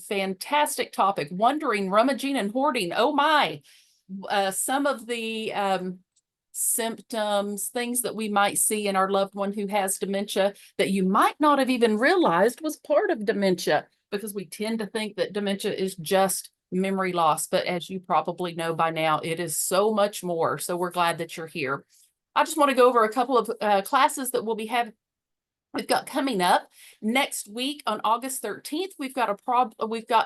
fantastic topic, wondering, rummaging, and hoarding. Oh my, some of the symptoms, things that we might see in our loved one who has dementia that you might not have even realized was part of dementia, because we tend to think that dementia is just memory loss. But as you probably know by now, it is so much more. So we're glad that you're here. I just want to go over a couple of classes that we've got coming up next week on August 13th. We've got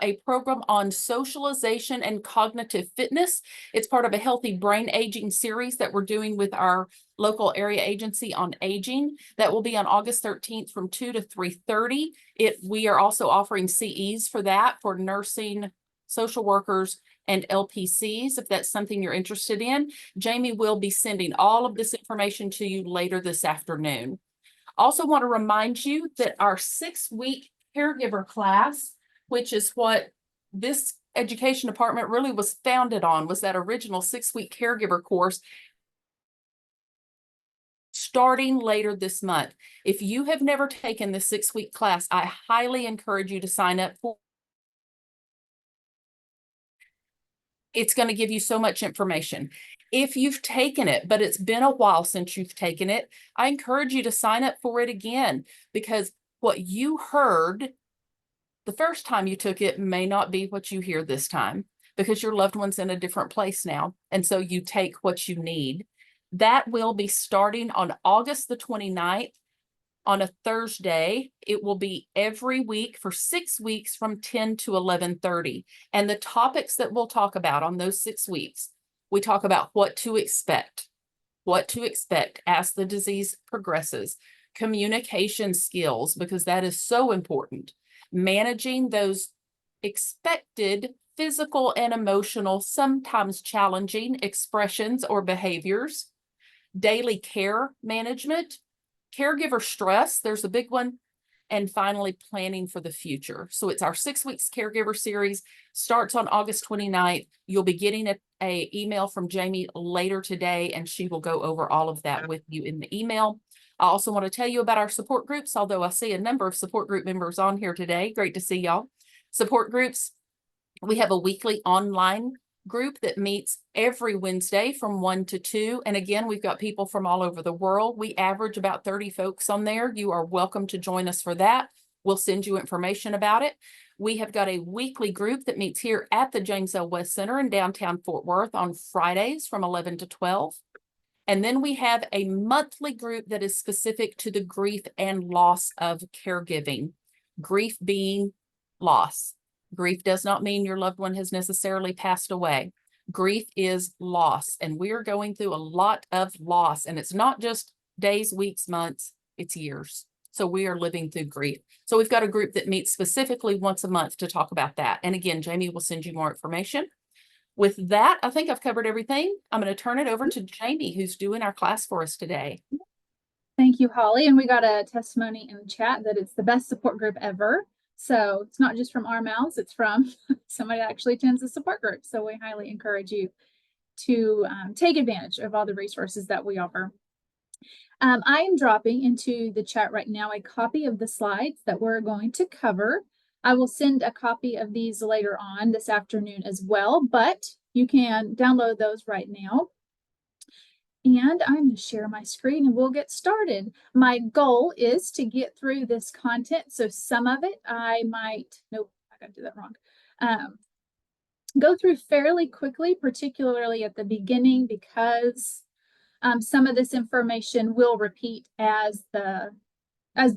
a program on socialization and cognitive fitness. It's part of a healthy brain aging series that we're doing with our local area agency on aging. That will be on August 13th from 2 to 3:30. We are also offering CEs for that for nursing, social workers, and LPCs, if that's something you're interested in. Jamie will be sending all of this information to you later this afternoon. Also want to remind you that our 6-week caregiver class, which is what this education department really was founded on, was that original 6-week caregiver course, starting later this month. If you have never taken the 6-week class, I highly encourage you to sign up for. It's going to give you so much information. If you've taken it, but it's been a while since you've taken it, I encourage you to sign up for it again, because what you heard the first time you took it may not be what you hear this time, because your loved one's in a different place now. And so you take what you need. That will be starting on August the 29th. On a Thursday. It will be every week for 6 weeks from 10 to 11:30. And the topics that we'll talk about on those 6 weeks, we talk about what to expect as the disease progresses, communication skills, because that is so important, managing those expected physical and emotional, sometimes challenging expressions or behaviors, daily care management, caregiver stress, there's a big one, and finally planning for the future. So it's our 6 weeks caregiver series, starts on August 29th. You'll be getting a email from Jamie later today, and she will go over all of that with you in the email. I also want to tell you about our support groups, although I see a number of support group members on here today. Great to see y'all. Support groups, we have a weekly online group that meets every Wednesday from 1 to 2. And again, we've got people from all over the world. We average about 30 folks on there. You are welcome to join us for that. We'll send you information about it. We have got a weekly group that meets here at the James L. West Center in downtown Fort Worth on Fridays from 11 to 12. And then we have a monthly group that is specific to the grief and loss of caregiving. Grief being loss. Grief does not mean your loved one has necessarily passed away. Grief is loss, and we're going through a lot of loss, and it's not just days, weeks, months, it's years. So we are living through grief. So we've got a group that meets specifically once a month to talk about that. And again, Jamie will send you more information. With that, I think I've covered everything. I'm going to turn it over to Jamie, who's doing our class for us today. Thank you, Holly. And we got a testimony in the chat that it's the best support group ever. So it's not just from our mouths, it's from somebody that actually attends the support group. So we highly encourage you to take advantage of all the resources that we offer. I am dropping into the chat right now a copy of the slides that we're going to cover. I will send a copy of these later on this afternoon as well, but you can download those right now. And I'm going to share my screen and we'll get started. My goal is to get through this content. So some of it nope, I got to do that wrong. Go through fairly quickly, particularly at the beginning, because some of this information will repeat as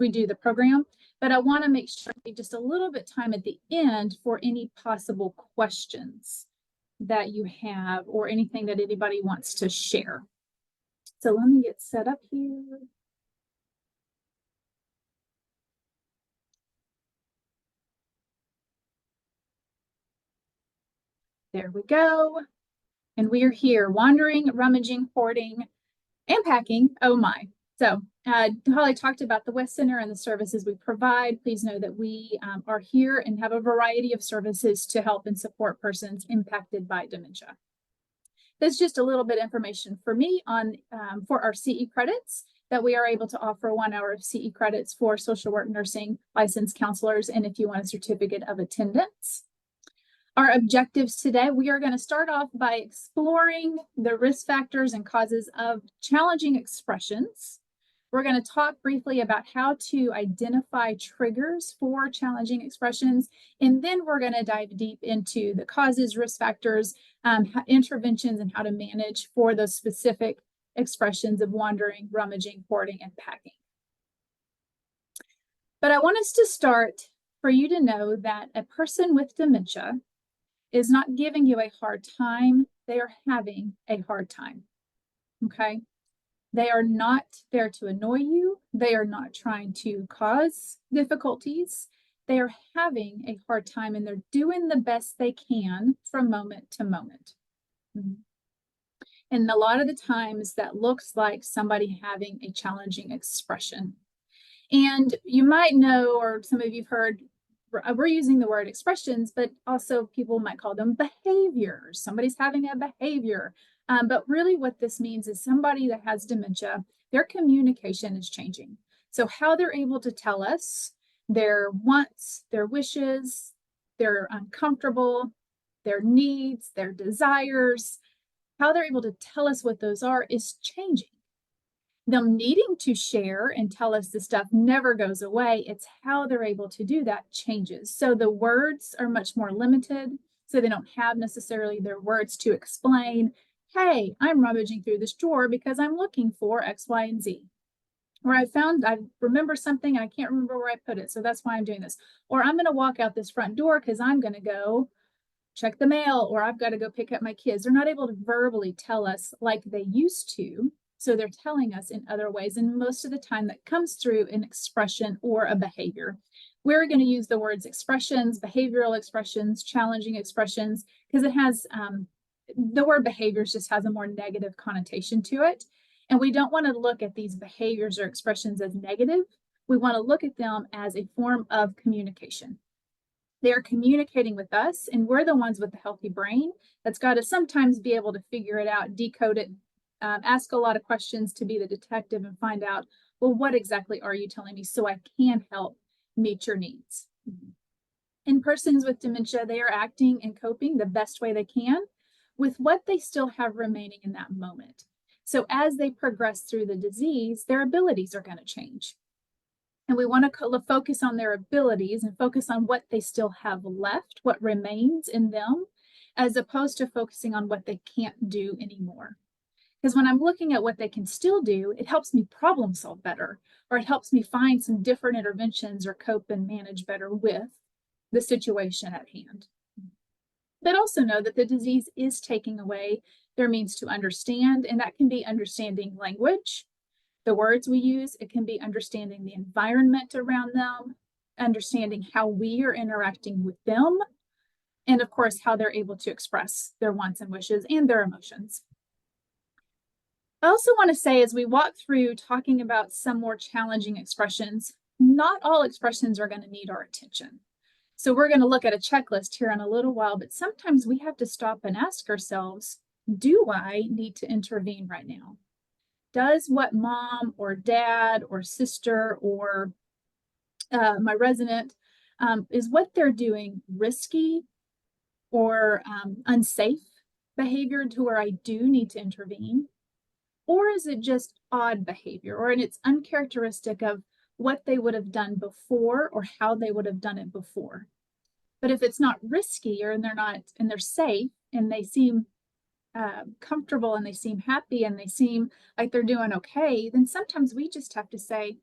we do the program. But I want to make sure I leave just a little bit time at the end for any possible questions that you have or anything that anybody wants to share. So let me get set up here. There we go. And we are here, wandering, rummaging, hoarding, and packing. Oh my. So Holly talked about the West Center and the services we provide. Please know that we are here and have a variety of services to help and support persons impacted by dementia. That's just a little bit of information for me on for our CE credits. that we are able to offer 1 hour of CE credits for social work nursing licensed counselors, and if you want a certificate of attendance. Our objectives today, we are going to start off by exploring the risk factors and causes of challenging expressions. We're going to talk briefly about how to identify triggers for challenging expressions, and then we're going to dive deep into the causes, risk factors, interventions, and how to manage for those specific expressions of wandering, rummaging, hoarding, and packing. But I want us to start for you to know that a person with dementia is not giving you a hard time, they are having a hard time, okay? They are not there to annoy you. They are not trying to cause difficulties. They are having a hard time, and they're doing the best they can from moment to moment. And a lot of the times that looks like somebody having a challenging expression. And you might know, or some of you've heard, we're using the word expressions, but also people might call them behaviors. Somebody's having a behavior. But really what this means is somebody that has dementia, their communication is changing. So how they're able to tell us their wants, their wishes, their uncomfortable, their needs, their desires, how they're able to tell us what those are is changing. Them needing to share and tell us the stuff never goes away. It's how they're able to do that changes. So the words are much more limited. So they don't have necessarily their words to explain, hey, I'm rummaging through this drawer because I'm looking for X, Y, and Z. Or I remember something and I can't remember where I put it. So that's why I'm doing this. Or I'm going to walk out this front door because I'm going to go check the mail, or I've got to go pick up my kids. They're not able to verbally tell us like they used to. So they're telling us in other ways. And most of the time that comes through an expression or a behavior. We're going to use the words expressions, behavioral expressions, challenging expressions, because it has, the word behaviors just has a more negative connotation to it. And we don't want to look at these behaviors or expressions as negative. We want to look at them as a form of communication. They're communicating with us, and we're the ones with the healthy brain that's got to sometimes be able to figure it out, decode it, ask a lot of questions to be the detective and find out, well, what exactly are you telling me so I can help meet your needs? In persons with dementia, they are acting and coping the best way they can with what they still have remaining in that moment. So as they progress through the disease, their abilities are going to change. And we want to focus on their abilities and focus on what they still have left, what remains in them, as opposed to focusing on what they can't do anymore. Because when I'm looking at what they can still do, it helps me problem solve better, or it helps me find some different interventions or cope and manage better with the situation at hand. But also know that the disease is taking away their means to understand, and that can be understanding language, the words we use. It can be understanding the environment around them, understanding how we are interacting with them, and of course, how they're able to express their wants and wishes and their emotions. I also want to say, as we walk through talking about some more challenging expressions, not all expressions are going to need our attention. So we're going to look at a checklist here in a little while, but sometimes we have to stop and ask ourselves, do I need to intervene right now? Does what mom or dad or sister or my resident, is what they're doing risky or unsafe behavior to where I do need to intervene? Or is it just odd behavior, or it's uncharacteristic of what they would have done before or how they would have done it before? But if it's not risky, or they're safe and they seem comfortable and they seem happy and they seem like they're doing okay, then sometimes we just have to say,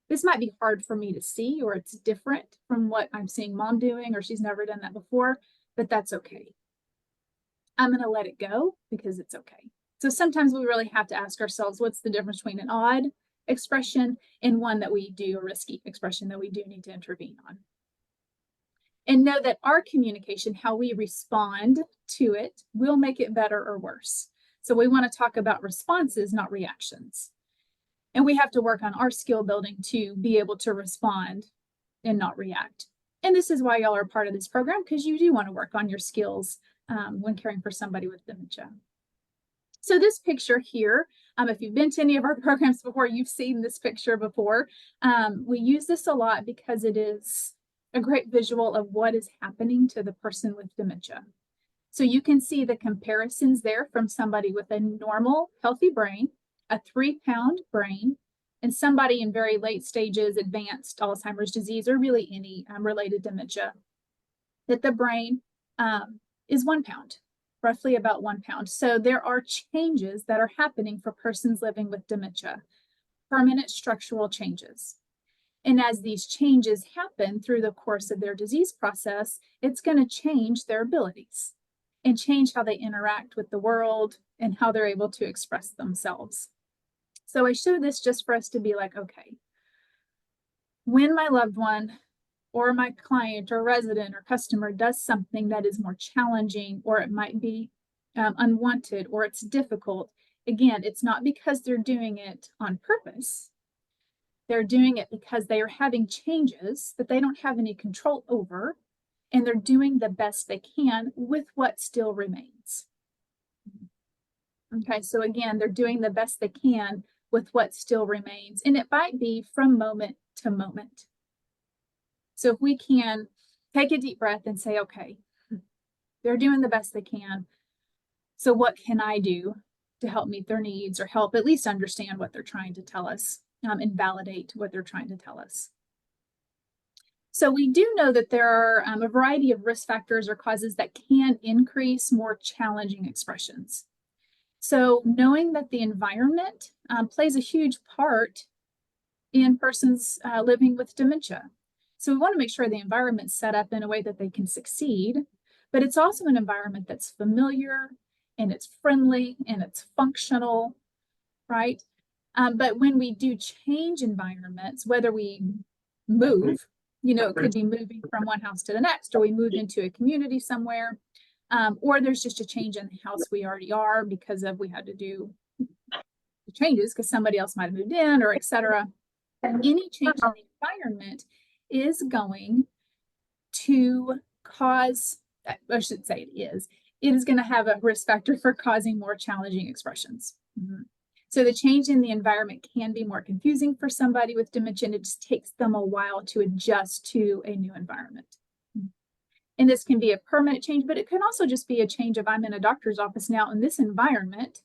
this might be hard for me to see, or it's different from what I'm seeing mom doing, or she's never done that before, but that's okay. I'm going to let it go because it's okay. So sometimes we really have to ask ourselves, what's the difference between an odd expression and one that we do, a risky expression that we do need to intervene on? And know that our communication, how we respond to it, will make it better or worse. So we want to talk about responses, not reactions. And we have to work on our skill building to be able to respond and not react. And this is why y'all are part of this program, because you do want to work on your skills when caring for somebody with dementia. So this picture here, if you've been to any of our programs before, you've seen this picture before. We use this a lot because it is a great visual of what is happening to the person with dementia. So you can see the comparisons there from somebody with a normal, healthy brain, a 3-pound brain, and somebody in very late stages, advanced Alzheimer's disease, or really any related dementia, that the brain is 1 pound, roughly about 1 pound. So there are changes that are happening for persons living with dementia, permanent structural changes. And as these changes happen through the course of their disease process, it's going to change their abilities and change how they interact with the world and how they're able to express themselves. So I show this just for us to be like, okay, when my loved one or my client or resident or customer does something that is more challenging, or it might be unwanted, or it's difficult, again, it's not because they're doing it on purpose. They're doing it because they are having changes that they don't have any control over, and they're doing the best they can with what still remains. Okay, so again, they're doing the best they can with what still remains, and it might be from moment to moment. So if we can take a deep breath and say, okay, they're doing the best they can. So what can I do to help meet their needs, or help at least understand what they're trying to tell us, and validate what they're trying to tell us? So we do know that there are a variety of risk factors or causes that can increase more challenging expressions. So knowing that the environment plays a huge part in persons living with dementia. So we want to make sure the environment's set up in a way that they can succeed, but it's also an environment that's familiar and it's friendly and it's functional, right? But when we do change environments, whether we move, it could be moving from one house to the next, or we move into a community somewhere, or there's just a change in the house we already are because of we had to do the changes because somebody else might have moved in, or et cetera. Any change in the environment is going to cause, I should say it is going to have a risk factor for causing more challenging expressions. So the change in the environment can be more confusing for somebody with dementia, and it just takes them a while to adjust to a new environment. And this can be a permanent change, but it can also just be a change of, I'm in a doctor's office now, and this environment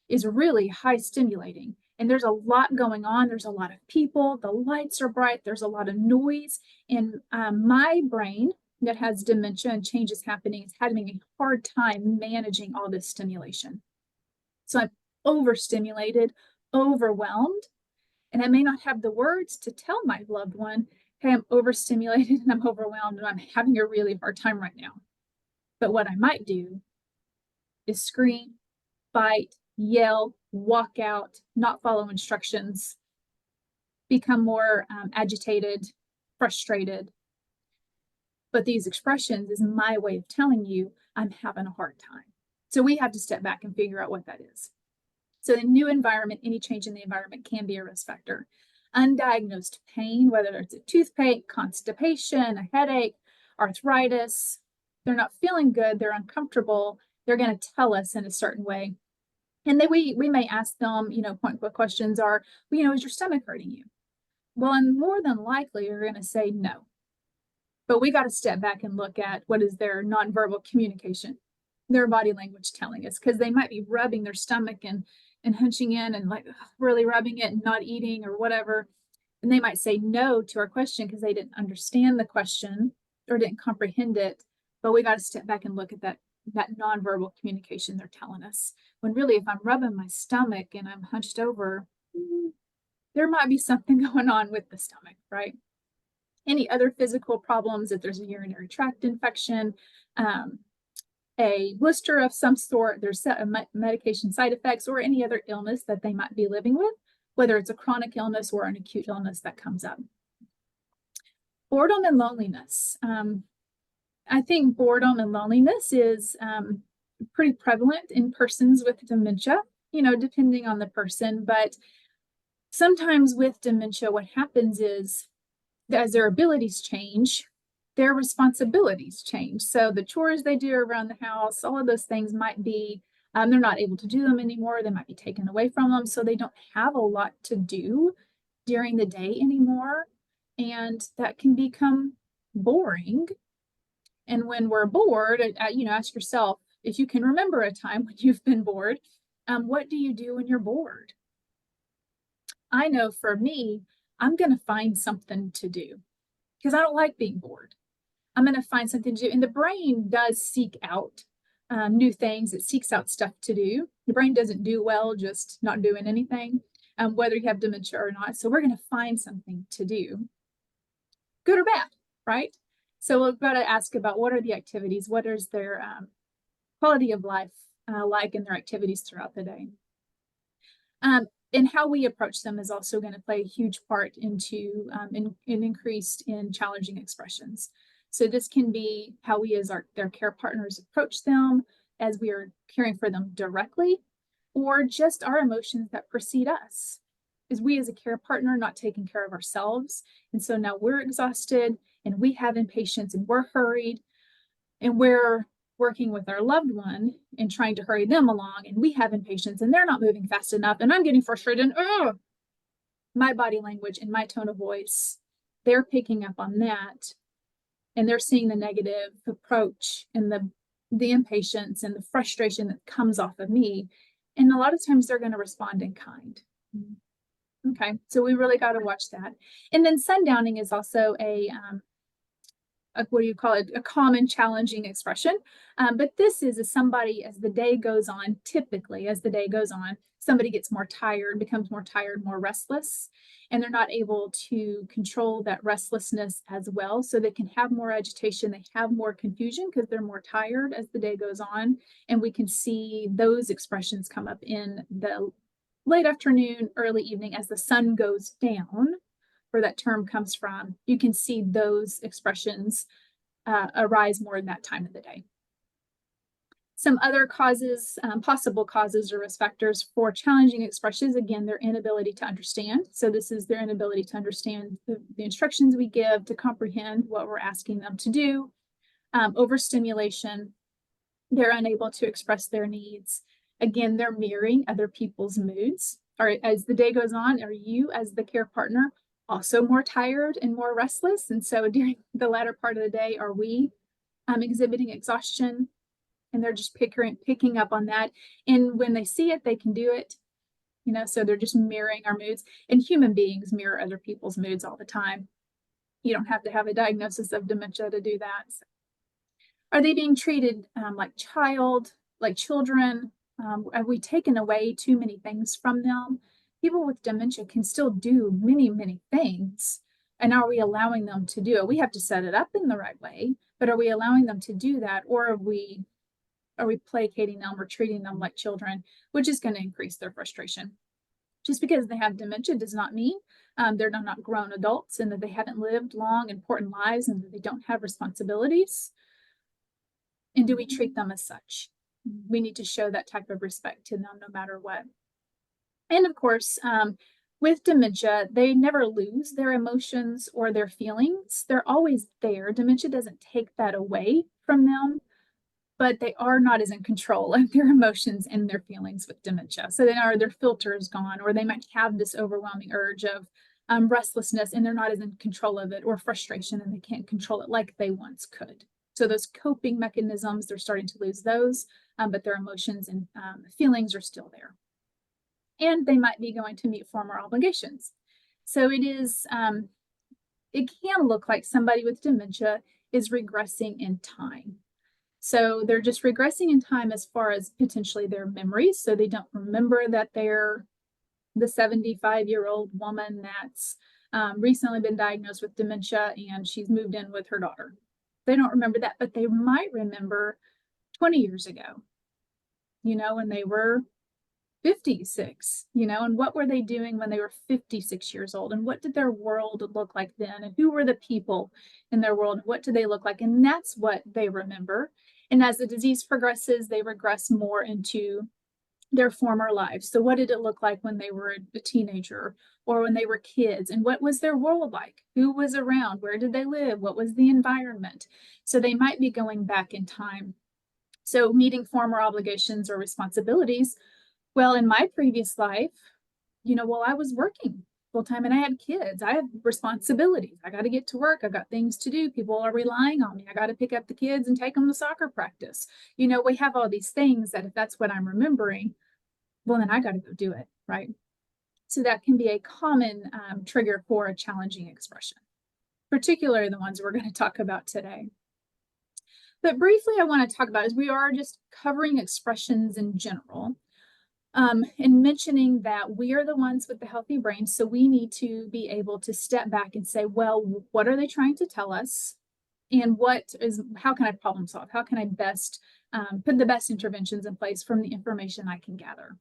is really high stimulating. And there's a lot going on. There's a lot of people. The lights are bright. There's a lot of noise. And my brain that has dementia and changes happening is having a hard time managing all this stimulation. So I'm overstimulated, overwhelmed, and I may not have the words to tell my loved one, hey, I'm overstimulated and I'm overwhelmed and I'm having a really hard time right now. But what I might do is scream, fight, yell, walk out, not follow instructions, become more agitated, frustrated. But these expressions is my way of telling you I'm having a hard time. So we have to step back and figure out what that is. So the new environment, any change in the environment can be a risk factor. Undiagnosed pain, whether it's a toothache, constipation, a headache, arthritis, they're not feeling good, they're uncomfortable, they're going to tell us in a certain way. And then we may ask them, point blank questions are, is your stomach hurting you? Well, and more than likely, you're going to say no. But we got to step back and look at what is their nonverbal communication, their body language telling us, because they might be rubbing their stomach and hunching in and like really rubbing it and not eating or whatever. And they might say no to our question because they didn't understand the question or didn't comprehend it. But we got to step back and look at that nonverbal communication they're telling us. When really, if I'm rubbing my stomach and I'm hunched over, there might be something going on with the stomach, right? Any other physical problems, if there's a urinary tract infection, a blister of some sort, there's medication side effects, or any other illness that they might be living with, whether it's a chronic illness or an acute illness that comes up. Boredom and loneliness. I think boredom and loneliness is pretty prevalent in persons with dementia, depending on the person. But sometimes with dementia, what happens is as their abilities change, their responsibilities change. So the chores they do around the house, all of those things might be They're not able to do them anymore. They might be taken away from them. So they don't have a lot to do during the day anymore. And that can become boring. And when we're bored, ask yourself if you can remember a time when you've been bored. What do you do when you're bored? I know for me, I'm going to find something to do because I don't like being bored. I'm going to find something to do. And the brain does seek out new things. It seeks out stuff to do. The brain doesn't do well just not doing anything, whether you have dementia or not. So we're going to find something to do, good or bad, right? So we've got to ask about what are the activities, what is their quality of life like in their activities throughout the day. And how we approach them is also going to play a huge part into an increase in challenging expressions. So this can be how we as their care partners approach them as we are caring for them directly, or just our emotions that precede us. Is we as a care partner not taking care of ourselves. And so now we're exhausted and we have impatience and we're hurried and we're working with our loved one and trying to hurry them along, and we have impatience and they're not moving fast enough and I'm getting frustrated. And my body language and my tone of voice, they're picking up on that, and they're seeing the negative approach and the impatience and the frustration that comes off of me. And a lot of times they're going to respond in kind. Okay, so we really got to watch that. And then sundowning is also a what do you call it? A common challenging expression. But this is as somebody, as the day goes on, typically as the day goes on, somebody gets more tired, becomes more tired, more restless, and they're not able to control that restlessness as well. So they can have more agitation, they have more confusion because they're more tired as the day goes on. And we can see those expressions come up in the late afternoon, early evening as the sun goes down, where that term comes from. You can see those expressions arise more in that time of the day. Some other causes, possible causes or risk factors for challenging expressions, again, their inability to understand. So this is their inability to understand the instructions we give, to comprehend what we're asking them to do. Overstimulation, they're unable to express their needs. Again, they're mirroring other people's moods. Or as the day goes on, are you as the care partner also more tired and more restless? And so during the latter part of the day, are we exhibiting exhaustion? And they're just picking up on that. And when they see it, they can do it. So they're just mirroring our moods. And human beings mirror other people's moods all the time. You don't have to have a diagnosis of dementia to do that. So are they being treated like children? Have we taken away too many things from them? People with dementia can still do many, many things. And are we allowing them to do it? We have to set it up in the right way, but are we allowing them to do that? Or are we placating them or treating them like children, which is going to increase their frustration? Just because they have dementia does not mean they're not grown adults and that they haven't lived long, important lives and that they don't have responsibilities. And do we treat them as such? We need to show that type of respect to them no matter what. And of course, with dementia, they never lose their emotions or their feelings. They're always there. Dementia doesn't take that away from them, but they are not as in control of their emotions and their feelings with dementia. So their filter is gone, or they might have this overwhelming urge of restlessness and they're not as in control of it, or frustration and they can't control it like they once could. So those coping mechanisms, they're starting to lose those, but their emotions and feelings are still there. And they might be going to meet former obligations. So it can look like somebody with dementia is regressing in time. So they're just regressing in time as far as potentially their memories. So they don't remember that they're the 75-year-old woman that's recently been diagnosed with dementia and she's moved in with her daughter. They don't remember that, but they might remember 20 years ago, when they were 56, and what were they doing when they were 56 years old? And what did their world look like then? And who were the people in their world? What do they look like? And that's what they remember. And as the disease progresses, they regress more into their former lives. So what did it look like when they were a teenager or when they were kids? And what was their world like? Who was around? Where did they live? What was the environment? So they might be going back in time So meeting former obligations or responsibilities. Well, in my previous life, while I was working full time and I had kids, I have responsibilities. I got to get to work. I got things to do. People are relying on me. I got to pick up the kids and take them to soccer practice. We have all these things that if that's what I'm remembering, well, then I got to go do it. Right. So that can be a common trigger for a challenging expression, particularly the ones we're going to talk about today. But briefly, I want to talk about is we are just covering expressions in general. And mentioning that we are the ones with the healthy brain, so we need to be able to step back and say, well, what are they trying to tell us? And how can I problem solve? How can I best put the best interventions in place from the information I can gather?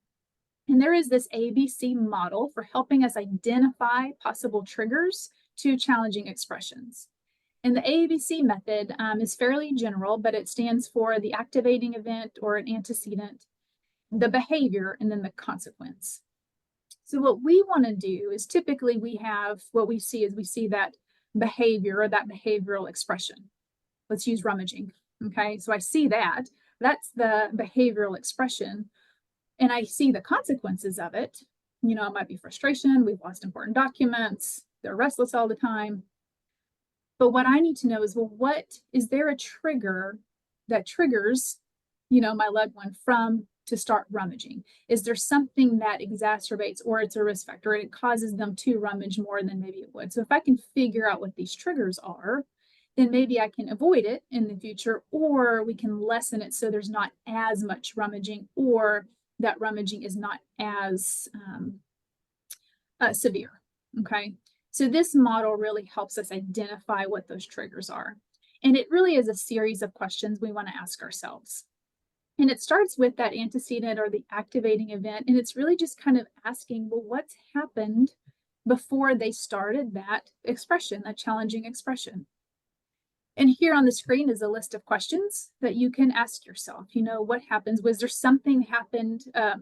And there is this ABC model for helping us identify possible triggers to challenging expressions. And the ABC method is fairly general, but it stands for the activating event or an antecedent, the behavior, and then the consequence. So what we want to do is typically we see that behavior or that behavioral expression. Let's use rummaging. Okay, so I see that's the behavioral expression, and I see the consequences of it. It might be frustration, we've lost important documents, they're restless all the time. But what I need to know is, well, is there a trigger that triggers, my loved one to start rummaging? Is there something that exacerbates, or it's a risk factor and it causes them to rummage more than maybe it would? So if I can figure out what these triggers are, then maybe I can avoid it in the future, or we can lessen it so there's not as much rummaging, or that rummaging is not as severe. Okay. So this model really helps us identify what those triggers are. And it really is a series of questions we want to ask ourselves. And it starts with that antecedent or the activating event. And it's really just kind of asking, well, what's happened before they started that expression, that challenging expression? And here on the screen is a list of questions that you can ask yourself. What happens? Was there something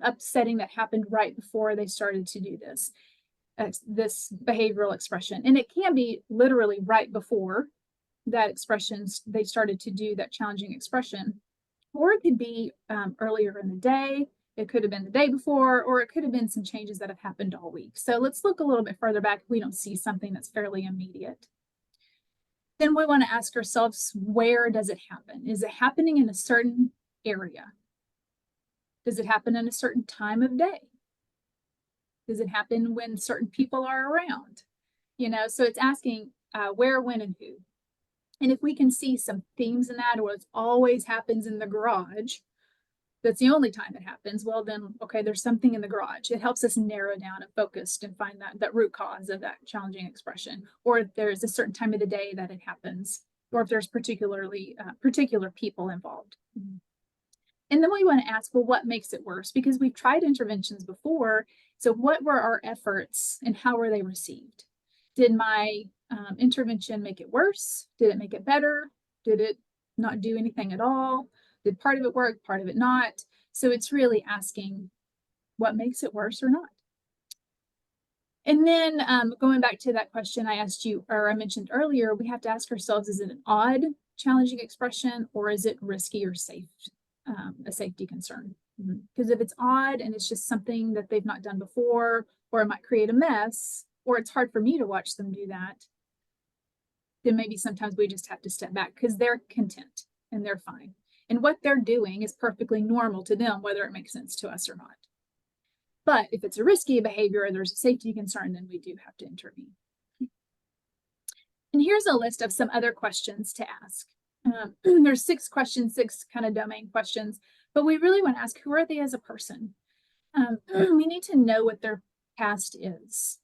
upsetting that happened right before they started to do this behavioral expression? And it can be literally right before that expressions they started to do that challenging expression. Or it could be earlier in the day, it could have been the day before, or it could have been some changes that have happened all week. So let's look a little bit further back if we don't see something that's fairly immediate. Then we want to ask ourselves, where does it happen? Is it happening in a certain area? Does it happen in a certain time of day? Does it happen when certain people are around? So it's asking where, when, and who. And if we can see some themes in that, or it always happens in the garage, that's the only time it happens, well then, okay, there's something in the garage. It helps us narrow down and focus and find that root cause of that challenging expression. Or if there's a certain time of the day that it happens, or if there's particular people involved. And then we want to ask, well, what makes it worse? Because we've tried interventions before. So what were our efforts and how were they received? Did my intervention make it worse? Did it make it better? Did it not do anything at all? Did part of it work, part of it not? So it's really asking what makes it worse or not. And then going back to that question I asked you, or I mentioned earlier, we have to ask ourselves, is it an odd, challenging expression, or is it risky or safe, a safety concern? Because if it's odd and it's just something that they've not done before, or it might create a mess, or it's hard for me to watch them do that, then maybe sometimes we just have to step back because they're content and they're fine. And what they're doing is perfectly normal to them, whether it makes sense to us or not. But if it's a risky behavior or there's a safety concern, then we do have to intervene. And here's a list of some other questions to ask. There's 6 questions, 6 kind of domain questions, but we really want to ask, who are they as a person? We need to know what their past is.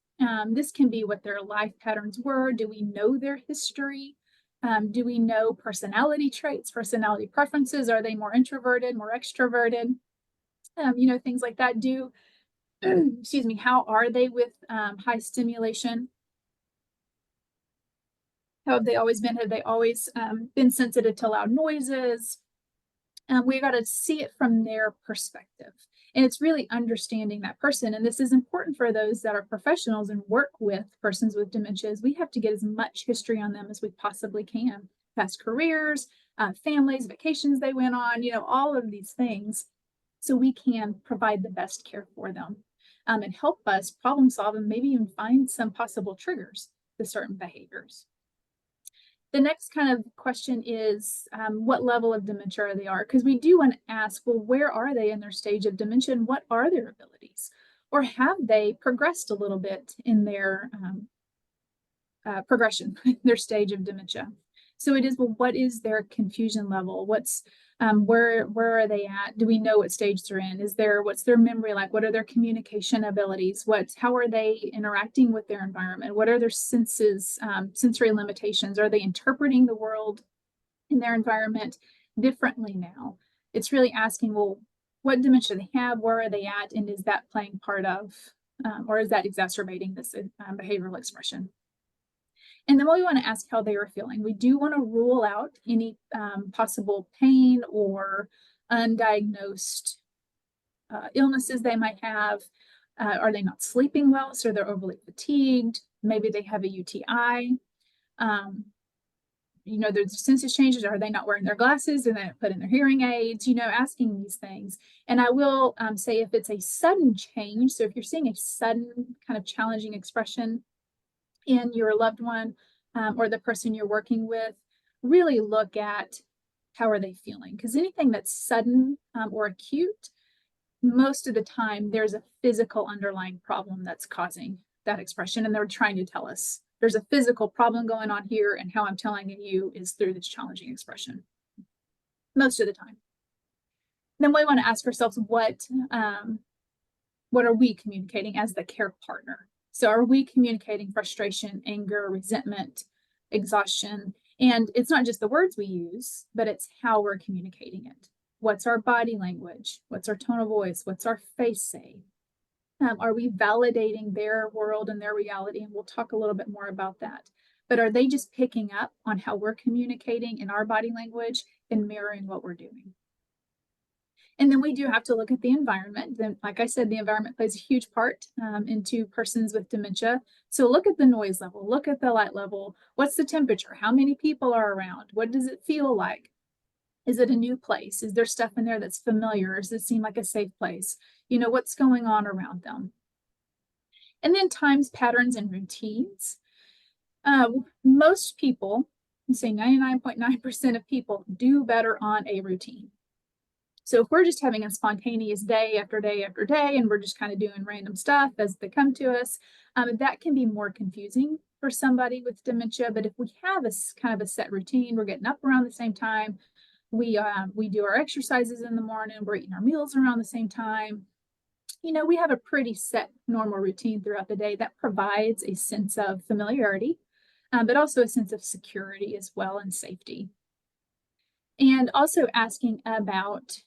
This can be what their life patterns were. Do we know their history? Do we know personality traits, personality preferences? Are they more introverted, more extroverted? Things like that. Excuse me, how are they with high stimulation? How have they always been? Have they always been sensitive to loud noises? We got to see it from their perspective. And it's really understanding that person. And this is important for those that are professionals and work with persons with dementia. We have to get as much history on them as we possibly can. Past careers, families, vacations they went on, all of these things. So we can provide the best care for them and help us problem solve and maybe even find some possible triggers to certain behaviors. The next kind of question is what level of dementia they are, because we do want to ask, well, where are they in their stage of dementia and what are their abilities? Or have they progressed a little bit in their progression, their stage of dementia? So it is, well, what is their confusion level? What's where are they at? Do we know what stage they're in? What's their memory like? What are their communication abilities? How are they interacting with their environment? What are their sensory limitations? Are they interpreting the world in their environment differently now? It's really asking, well, what dementia they have, where are they at, and is that playing part of, or is that exacerbating this behavioral expression? And then we want to ask how they are feeling. We do want to rule out any possible pain or undiagnosed illnesses they might have. Are they not sleeping well? So they're overly fatigued. Maybe they have a UTI. There's census changes. Are they not wearing their glasses? And they put in their hearing aids? Asking these things. And I will say if it's a sudden change, so if you're seeing a sudden kind of challenging expression in your loved one or the person you're working with, really look at how are they feeling, because anything that's sudden or acute, most of the time there's a physical underlying problem that's causing that expression, and they're trying to tell us there's a physical problem going on here, and how I'm telling you is through this challenging expression most of the time. Then we want to ask ourselves, what are we communicating as the care partner? So are we communicating frustration, anger, resentment, exhaustion? And it's not just the words we use, but it's how we're communicating it. What's our body language? What's our tone of voice? What's our face say? Are we validating their world and their reality? And we'll talk a little bit more about that. But are they just picking up on how we're communicating in our body language and mirroring what we're doing? And then we do have to look at the environment. Then, like I said, the environment plays a huge part into persons with dementia. So look at the noise level, look at the light level. What's the temperature? How many people are around? What does it feel like? Is it a new place? Is there stuff in there that's familiar? Does it seem like a safe place? What's going on around them? And then times, patterns, and routines. Most people, I'm saying 99.9% of people, do better on a routine. So if we're just having a spontaneous day after day after day, and we're just kind of doing random stuff as they come to us, that can be more confusing for somebody with dementia. But if we have a kind of a set routine, we're getting up around the same time, we do our exercises in the morning, we're eating our meals around the same time, we have a pretty set normal routine throughout the day that provides a sense of familiarity, but also a sense of security as well, and safety. And also asking about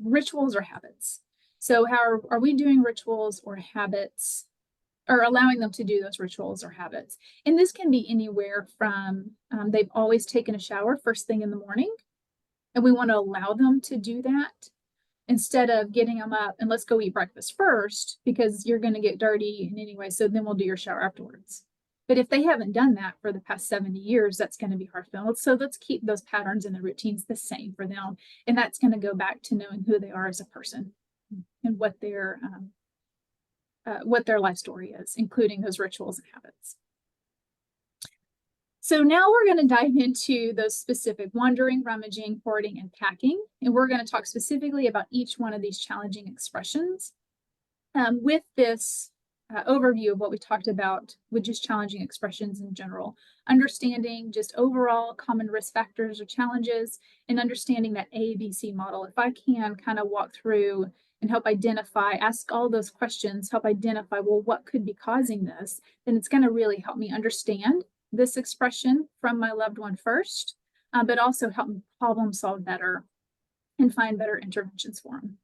rituals or habits. So how are we doing rituals or habits, or allowing them to do those rituals or habits? And this can be anywhere from they've always taken a shower first thing in the morning, and we want to allow them to do that instead of getting them up and let's go eat breakfast first because you're going to get dirty anyway, so then we'll do your shower afterwards. But if they haven't done that for the past 70 years, that's going to be hard for them. So let's keep those patterns and the routines the same for them. And that's going to go back to knowing who they are as a person and what their life story is, including those rituals and habits. So now we're going to dive into those specific wandering, rummaging, hoarding, and packing. And we're going to talk specifically about each one of these challenging expressions. With this overview of what we talked about with just challenging expressions in general, understanding just overall common risk factors or challenges, and understanding that ABC model. If I can kind of walk through and help identify, ask all those questions, help identify, well, what could be causing this, then it's going to really help me understand this expression from my loved one first, but also help me problem solve better and find better interventions for them.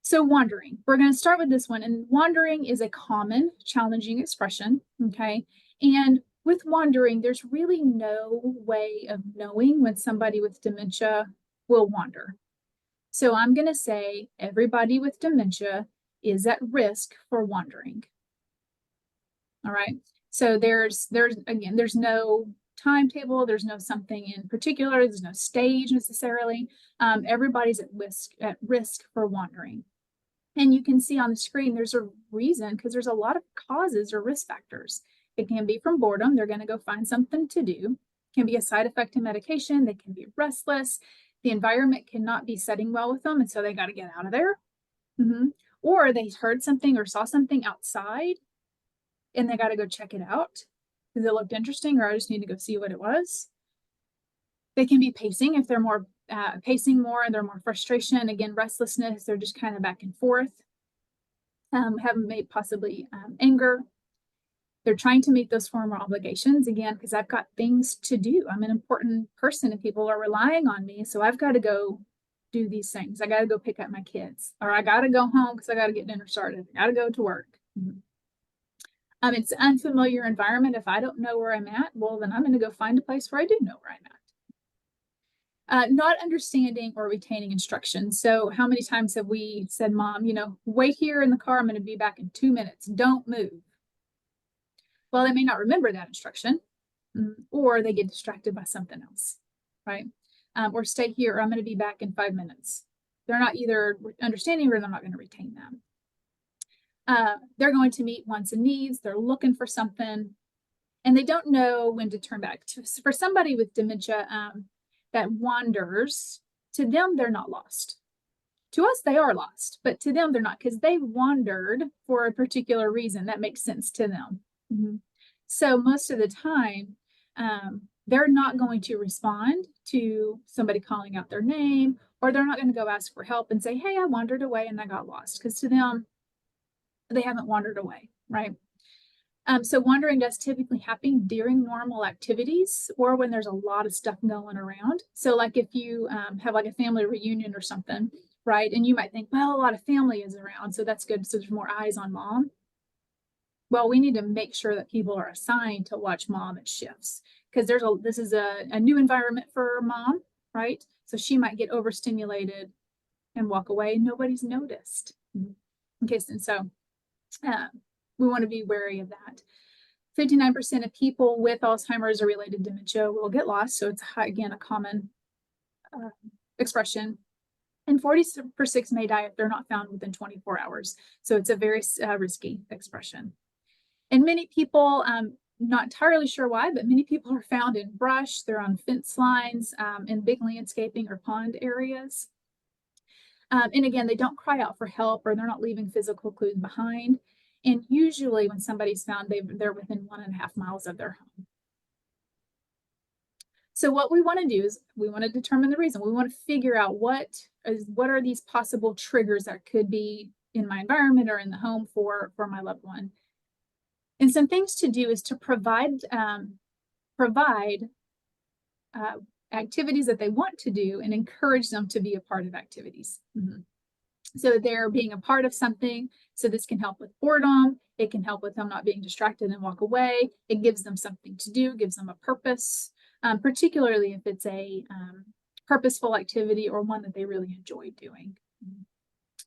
So wandering, we're going to start with this one. And wandering is a common challenging expression, okay? And with wandering, there's really no way of knowing when somebody with dementia will wander. So I'm going to say everybody with dementia is at risk for wandering. All right. So there's no timetable. There's no something in particular. There's no stage necessarily. Everybody's at risk for wandering. And you can see on the screen, there's a reason, because there's a lot of causes or risk factors. It can be from boredom. They're going to go find something to do. It can be a side effect of medication. They can be restless. The environment cannot be setting well with them, and so they got to get out of there. Or they heard something or saw something outside, and they got to go check it out because it looked interesting, or I just need to go see what it was. They can be pacing if they're more pacing more and they're more frustration, again, restlessness, they're just kind of back and forth. Have made possibly anger. They're trying to meet those former obligations, again, because I've got things to do. I'm an important person and people are relying on me, so I've got to go do these things. I got to go pick up my kids, or I got to go home because I got to get dinner started. I got to go to work. It's an unfamiliar environment. If I don't know where I'm at, well, then I'm going to go find a place where I do know where I'm at. Not understanding or retaining instructions. So how many times have we said, Mom, wait here in the car. I'm going to be back in 2 minutes. Don't move. Well, they may not remember that instruction, or they get distracted by something else, right? Or stay here, or I'm going to be back in 5 minutes. They're not either understanding or they're not going to retain them. They're going to meet wants and needs. They're looking for something, and they don't know when to turn back. For somebody with dementia that wanders, to them, they're not lost. To us, they are lost, but to them, they're not, because they wandered for a particular reason that makes sense to them. So most of the time, they're not going to respond to somebody calling out their name, or they're not going to go ask for help and say, hey, I wandered away and I got lost, because to them, they haven't wandered away, right? So wandering does typically happen during normal activities or when there's a lot of stuff going around. So like if you have like a family reunion or something, right? And you might think, well, a lot of family is around, so that's good. So there's more eyes on Mom. Well, we need to make sure that people are assigned to watch Mom at shifts, because this is a new environment for Mom, right? So she might get overstimulated and walk away and nobody's noticed. Okay, and so we want to be wary of that. 59% of people with Alzheimer's or related dementia will get lost. So it's, again, a common expression. And 40% may die if they're not found within 24 hours. So it's a very risky expression. And many people, not entirely sure why, but many people are found in brush. They're on fence lines, in big landscaping or pond areas. And again, they don't cry out for help, or they're not leaving physical clues behind. And usually when somebody's found, they're within 1.5 miles of their home. So what we want to do is we want to determine the reason. We want to figure out what are these possible triggers that could be in my environment or in the home for my loved one. And some things to do is to provide activities that they want to do and encourage them to be a part of activities. So they're being a part of something. So this can help with boredom. It can help with them not being distracted and walk away. It gives them something to do, gives them a purpose, particularly if it's a purposeful activity or one that they really enjoy doing.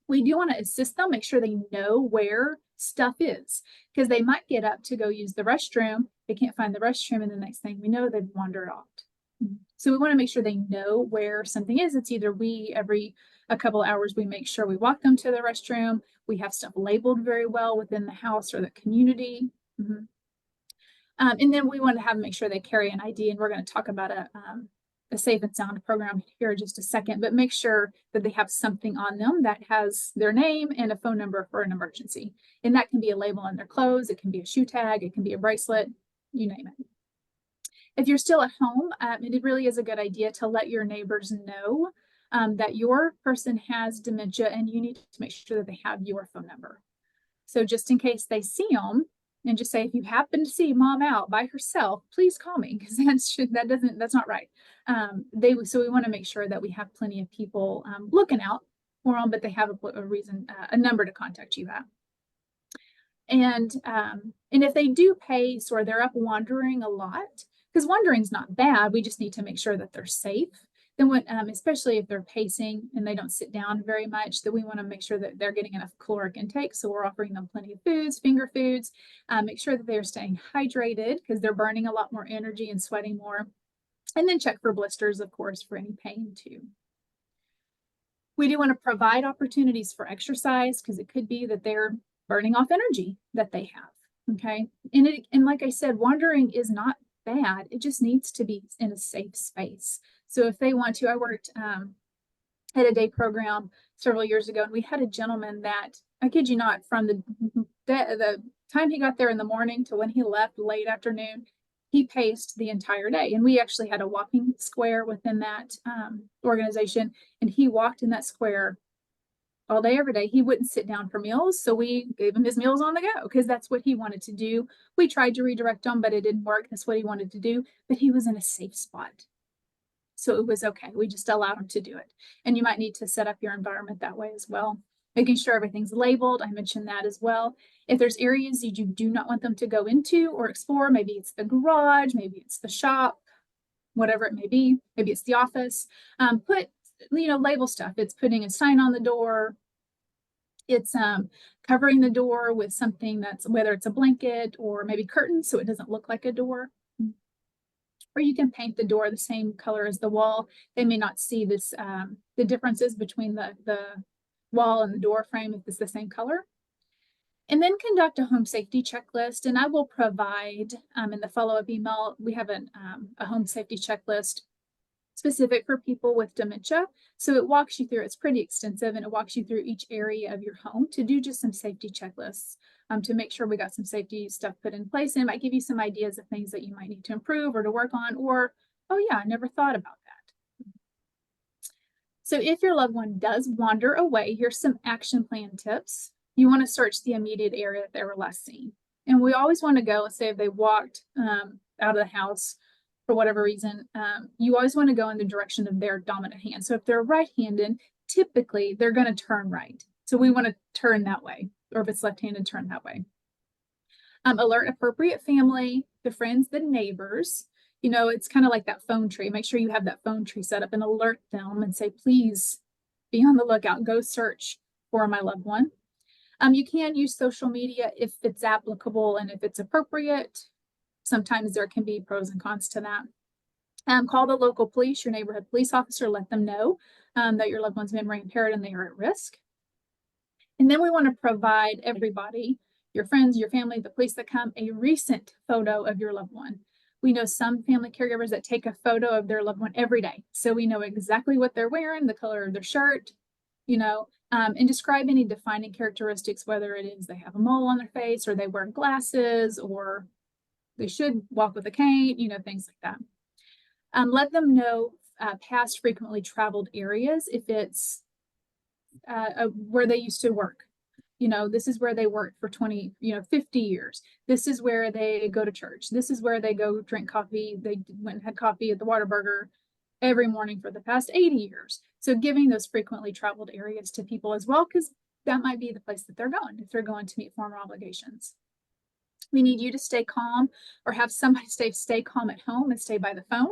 We do want to assist them, make sure they know where stuff is, because they might get up to go use the restroom. They can't find the restroom, and the next thing we know, they've wandered off. So we want to make sure they know where something is. It's either every a couple of hours, we make sure we walk them to the restroom. We have stuff labeled very well within the house or the community. And then we want to make sure they carry an ID, and we're going to talk about a safe and sound program here in just a second, but make sure that they have something on them that has their name and a phone number for an emergency. And that can be a label on their clothes. It can be a shoe tag. It can be a bracelet, you name it. If you're still at home, it really is a good idea to let your neighbors know that your person has dementia, and you need to make sure that they have your phone number. So just in case they see them, and just say, if you happen to see Mom out by herself, please call me, because that's not right. So we want to make sure that we have plenty of people looking out for them, but they have a number to contact you at. And if they do pace or they're up wandering a lot, because wandering is not bad, we just need to make sure that they're safe. Then when, especially if they're pacing and they don't sit down very much, that we want to make sure that they're getting enough caloric intake. So we're offering them plenty of foods, finger foods, make sure that they're staying hydrated because they're burning a lot more energy and sweating more. And then check for blisters, of course, for any pain too. We do want to provide opportunities for exercise because it could be that they're burning off energy that they have. Okay. And like I said, wandering is not bad. It just needs to be in a safe space. So if they want to, I worked at a day program several years ago, and we had a gentleman that, I kid you not, from the time he got there in the morning to when he left late afternoon, he paced the entire day. And we actually had a walking square within that organization, and he walked in that square all day, every day. He wouldn't sit down for meals. So we gave him his meals on the go because that's what he wanted to do. We tried to redirect him, but it didn't work. That's what he wanted to do. But he was in a safe spot. So it was okay. We just allowed him to do it. And you might need to set up your environment that way as well. Making sure everything's labeled. I mentioned that as well. If there's areas you do not want them to go into or explore, maybe it's the garage, maybe it's the shop, whatever it may be, maybe it's the office, put, label stuff. It's putting a sign on the door. It's covering the door with something that's, whether it's a blanket or maybe curtains, so it doesn't look like a door. Or you can paint the door the same color as the wall. They may not see this, the differences between the wall and the door frame if it's the same color. And then conduct a home safety checklist. And I will provide in the follow-up email, we have a home safety checklist specific for people with dementia. So it walks you through, it's pretty extensive, and it walks you through each area of your home to do just some safety checklists to make sure we got some safety stuff put in place. And it might give you some ideas of things that you might need to improve or to work on, or, oh yeah, I never thought about that. So if your loved one does wander away, here's some action plan tips. You want to search the immediate area that they were last seen. And we always want to go, let's say if they walked out of the house for whatever reason, you always want to go in the direction of their dominant hand. So if they're right-handed, typically they're going to turn right. So we want to turn that way, or if it's left-handed, turn that way. Alert appropriate family, the friends, the neighbors. It's kind of like that phone tree. Make sure you have that phone tree set up and alert them and say, please be on the lookout, go search for my loved one. You can use social media if it's applicable and if it's appropriate. Sometimes there can be pros and cons to that. Call the local police, your neighborhood police officer, let them know that your loved one's memory impaired and they are at risk. And then we want to provide everybody, your friends, your family, the police that come, a recent photo of your loved one. We know some family caregivers that take a photo of their loved one every day. So we know exactly what they're wearing, the color of their shirt, and describe any defining characteristics, whether it is they have a mole on their face or they wear glasses or they should walk with a cane, things like that. Let them know past frequently traveled areas. If it's where they used to work, this is where they worked for 20, 50 years. This is where they go to church. This is where they go drink coffee. They went and had coffee at the Whataburger every morning for the past 80 years. So giving those frequently traveled areas to people as well, because that might be the place that they're going if they're going to meet former obligations. We need you to stay calm, or have somebody stay calm at home and stay by the phone.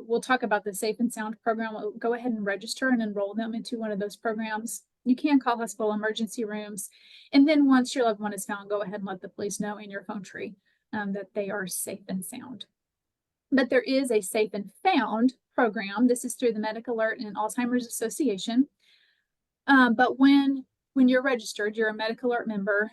We'll talk about the Safe and Sound program. We'll go ahead and register and enroll them into one of those programs. You can call hospital emergency rooms. And then once your loved one is found, go ahead and let the police know in your phone tree that they are safe and sound. But there is a Safe and Found program. This is through the Medical Alert and Alzheimer's Association. But when you're registered, you're a Medical Alert member.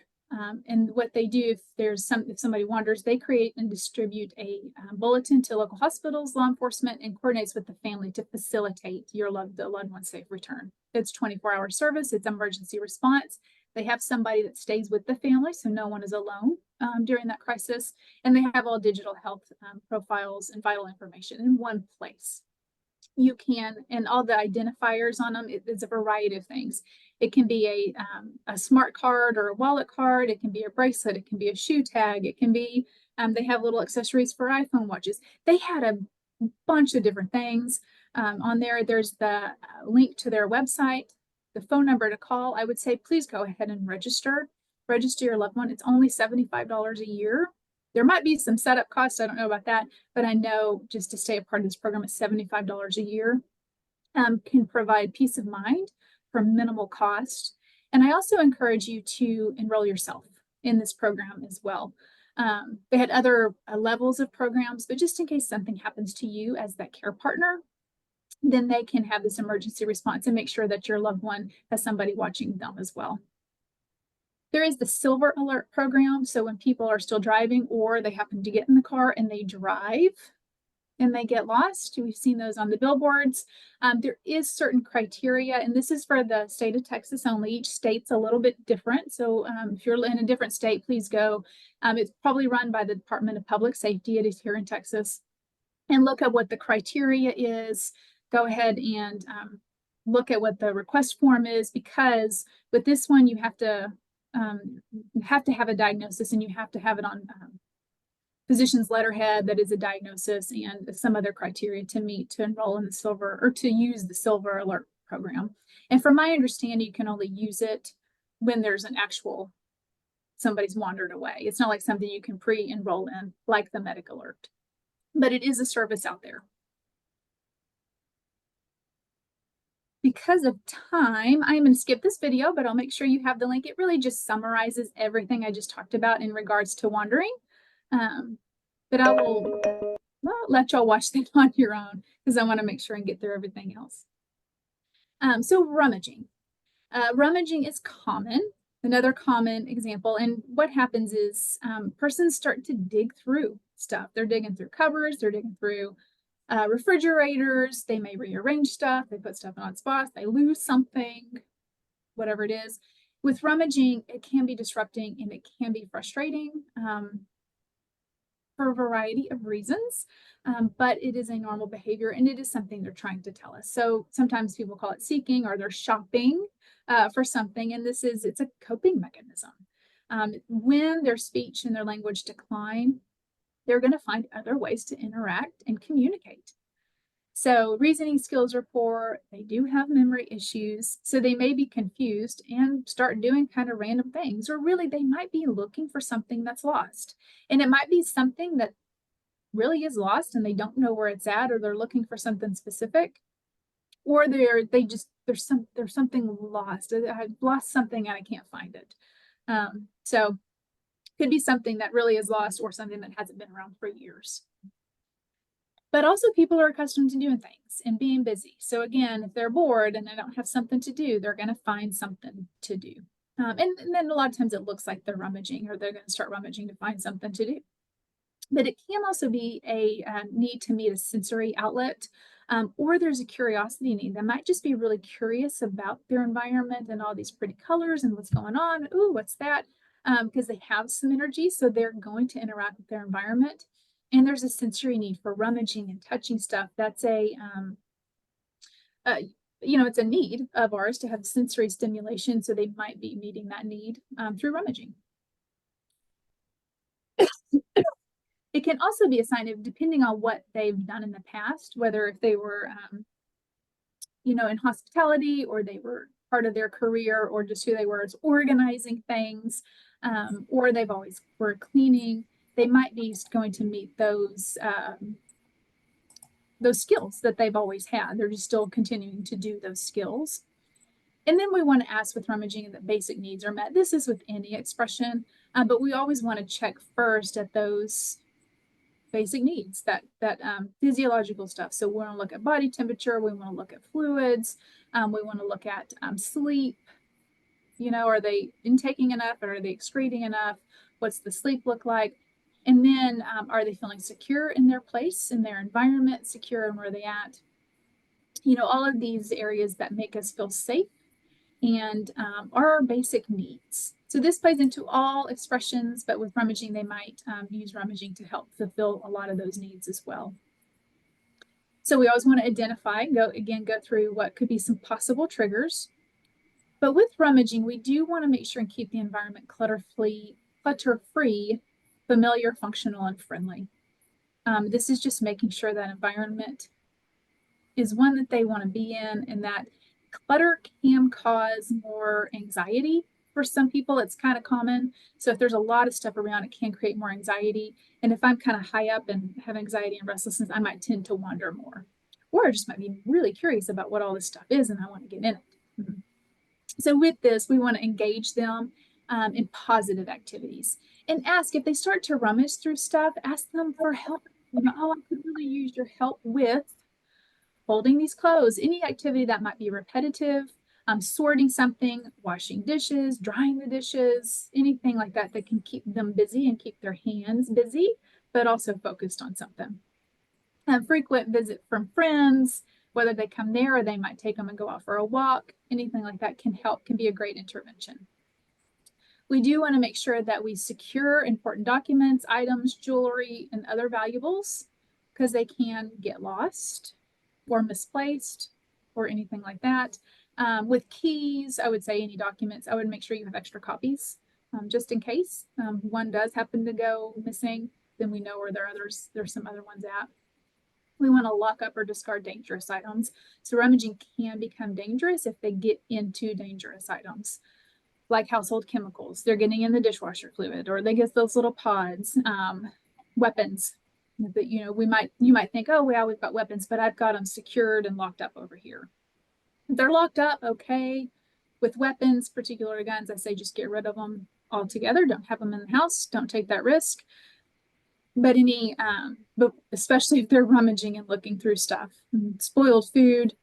And what they do, if somebody wanders, they create and distribute a bulletin to local hospitals, law enforcement, and coordinates with the family to facilitate the loved one's safe return. It's 24-hour service. It's emergency response. They have somebody that stays with the family, so no one is alone during that crisis. And they have all digital health profiles and vital information in one place. You can, and all the identifiers on them, it's a variety of things. It can be a smart card or a wallet card. It can be a bracelet. It can be a shoe tag. It can be, they have little accessories for iPhone watches. They had a bunch of different things on there. There's the link to their website, the phone number to call. I would say, please go ahead and register your loved one. It's only $75 a year. There might be some setup costs. I don't know about that, but I know just to stay a part of this program is $75 a year. Can provide peace of mind for minimal cost. And I also encourage you to enroll yourself in this program as well. They had other levels of programs, but just in case something happens to you as that care partner, then they can have this emergency response and make sure that your loved one has somebody watching them as well. There is the Silver Alert program. So when people are still driving or they happen to get in the car and they drive and they get lost, we've seen those on the billboards. There is certain criteria, and this is for the state of Texas only. Each state's a little bit different. So if you're in a different state, please go. It's probably run by the Department of Public Safety. It is here in Texas. And look at what the criteria is. Go ahead and look at what the request form is, because with this one, you have to have a diagnosis, and you have to have it on physician's letterhead that is a diagnosis and some other criteria to meet to enroll in the Silver or to use the Silver Alert program. And from my understanding, you can only use it when there's an actual somebody's wandered away. It's not like something you can pre-enroll in like the Medic Alert, but it is a service out there. Because of time, I'm going to skip this video, but I'll make sure you have the link. It really just summarizes everything I just talked about in regards to wandering. But I will let y'all watch that on your own because I want to make sure and get through everything else. So rummaging. Rummaging is common, another common example. And what happens is persons start to dig through stuff. They're digging through cupboards, they're digging through refrigerators, they may rearrange stuff, they put stuff in odd spots, they lose something, whatever it is. With rummaging, it can be disrupting and it can be frustrating for a variety of reasons, but it is a normal behavior and it is something they're trying to tell us. So sometimes people call it seeking or they're shopping for something, and it's a coping mechanism. When their speech and their language decline, they're going to find other ways to interact and communicate. So reasoning skills are poor, they do have memory issues, so they may be confused and start doing kind of random things, or really they might be looking for something that's lost. And it might be something that really is lost and they don't know where it's at, or they're looking for something specific, or there's something lost. I've lost something and I can't find it. So could be something that really is lost or something that hasn't been around for years. But also people are accustomed to doing things and being busy. So again, if they're bored and they don't have something to do, they're going to find something to do. And then a lot of times it looks like they're rummaging, or they're going to start rummaging to find something to do. But it can also be a need to meet a sensory outlet, or there's a curiosity need. They might just be really curious about their environment and all these pretty colors and what's going on. Ooh, what's that? Because they have some energy, so they're going to interact with their environment. And there's a sensory need for rummaging and touching stuff. That's it's a need of ours to have sensory stimulation, so they might be meeting that need through rummaging. It can also be a sign of, depending on what they've done in the past, whether if they were, in hospitality, or they were part of their career, or just who they were as organizing things, or they've always were cleaning. They might be going to meet those skills that they've always had. They're just still continuing to do those skills. And then we want to ask with rummaging that basic needs are met. This is with any expression, but we always want to check first at those basic needs, that physiological stuff. So we want to look at body temperature, we want to look at fluids, we want to look at sleep. Are they intaking enough, or are they excreting enough? What's the sleep look like? And then are they feeling secure in their place, in their environment, secure in where they're at? All of these areas that make us feel safe and are our basic needs. So this plays into all expressions, but with rummaging, they might use rummaging to help fulfill a lot of those needs as well. So we always want to identify, go through what could be some possible triggers. But with rummaging, we do want to make sure and keep the environment clutter-free, familiar, functional, and friendly. This is just making sure that environment is one that they want to be in, and that clutter can cause more anxiety For some people, it's kind of common. So if there's a lot of stuff around, it can create more anxiety. And if I'm kind of high up and have anxiety and restlessness, I might tend to wander more. Or I just might be really curious about what all this stuff is and I want to get in it. Mm-hmm. So with this, we want to engage them in positive activities and ask if they start to rummage through stuff, ask them for help. You know, oh, I could really use your help with folding these clothes, any activity that might be repetitive, sorting something, washing dishes, drying the dishes, anything like that that can keep them busy and keep their hands busy, but also focused on something. Frequent visit from friends, whether they come there or they might take them and go out for a walk, anything like that can help, can be a great intervention. We do want to make sure that we secure important documents, items, jewelry, and other valuables because they can get lost or misplaced or anything like that. With keys, I would say any documents, I would make sure you have extra copies just in case one does happen to go missing, then we know where there's some other ones at. We want to lock up or discard dangerous items. So rummaging can become dangerous if they get into dangerous items like household chemicals. They're getting in the dishwasher fluid, or they get those little pods, weapons that, you know, you might think, oh, well, we've got weapons, but I've got them secured and locked up over here. If they're locked up, okay. With weapons, particular guns, I say just get rid of them altogether. Don't have them in the house. Don't take that risk. But but especially if they're rummaging and looking through stuff, spoiled food.